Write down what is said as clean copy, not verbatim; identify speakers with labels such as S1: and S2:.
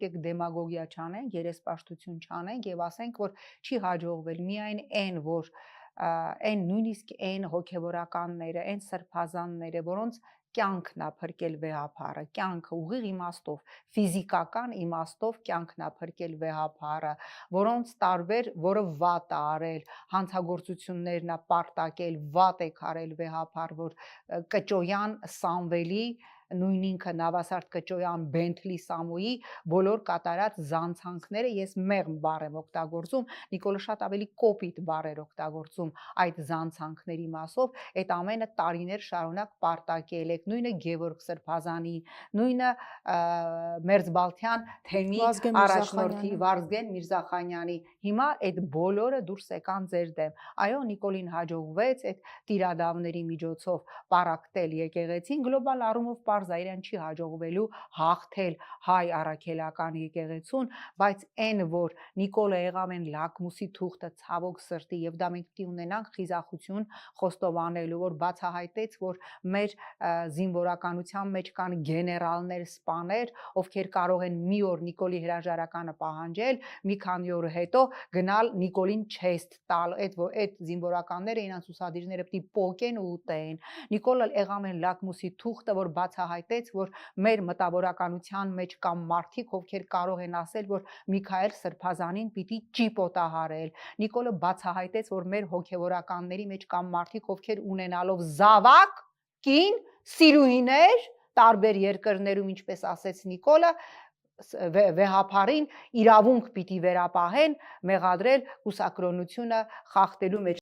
S1: եկեք դեմագոգիա չանենք, երեսպաշտություն չանենք եւ ասենք, որ չի հաջողվել միայն այն, որ այն նույնիսկ այն հոգեվորականները, այն սրբազանները, որոնց կյանքն է փրկել վեհապարը, կյանքը ուղիղ իմաստով, ֆիզիկական իմաստով կյանքն է փրկել վեհապարը, որոնց տարբեր, որը վատ է արել, հանցագործություններն է պարտակել, վատ է արել վեհապար, որ կճոյան Սամվելի, նույն ինքը Նավասարդ Կճոյան Բենթլի Սամուի բոլոր կատարած զանցանքները ես մեղմ բառ եմ օգտագործում, Նիկոլը շատ ավելի կոպիտ բառեր օգտագործում այդ զանցանքների մասով, այդ ամենը տարիներ շարունակ պարտակել եք, նույնը Գևորգ Սրբազանի, նույնը Մերձբալթյան թեմի առաջնորդի Վարզգեն Միրզախանյանի, հիմա այդ բոլորը դուրս եկան ձեր դեմ, այո Նիկոլին հաջողվեց այդ տիրադավների միջոցով պարակտել եկեղեցին, գլոբալ առումով պարզ է, իրեն չի հաջողվելու հաղթել հայ առաքելական եկեղեցուն, բայց այն, որ Նիկոլը եղավ են լակմուսի թուղթը ցավոք սրտի եւ դա մենք պիտի ունենանք խիզախություն խոստովանելու, որ բացահայտեց, որ մեր զինվորականության մեջ կան գեներալներ, սպաներ, ովքեր կարող են մի օր Նիկոլի հրաժարականը պահանջել, մի քանի օր հետո գնալ Նիկոլին չեստ տալ, այդ զինվորականները իրենց ուսադիրները պիտի պոկեն ու ուտեն։ Նիկոլը եղավ են լակմուսի թուղթը, որ բացահայտեց, որ մեր մտավորականության մեջ կան մարդիկ, ովքեր կարող են ասել, որ Միքայել Սրբազանին պիտի ճիպոտահարել։ Նիկոլը բացահայտեց, որ մեր հոգևորականների մեջ կան մարդիկ, ովքեր ունենալով զավակ, կին, սիրուհիներ, տարբեր երկրներում, ինչպես ասեց Նիկոլը, վեհապարին իրավունք պիտի վերապահեն մեղադրել կուսակրոնությունը խախտելու մեջ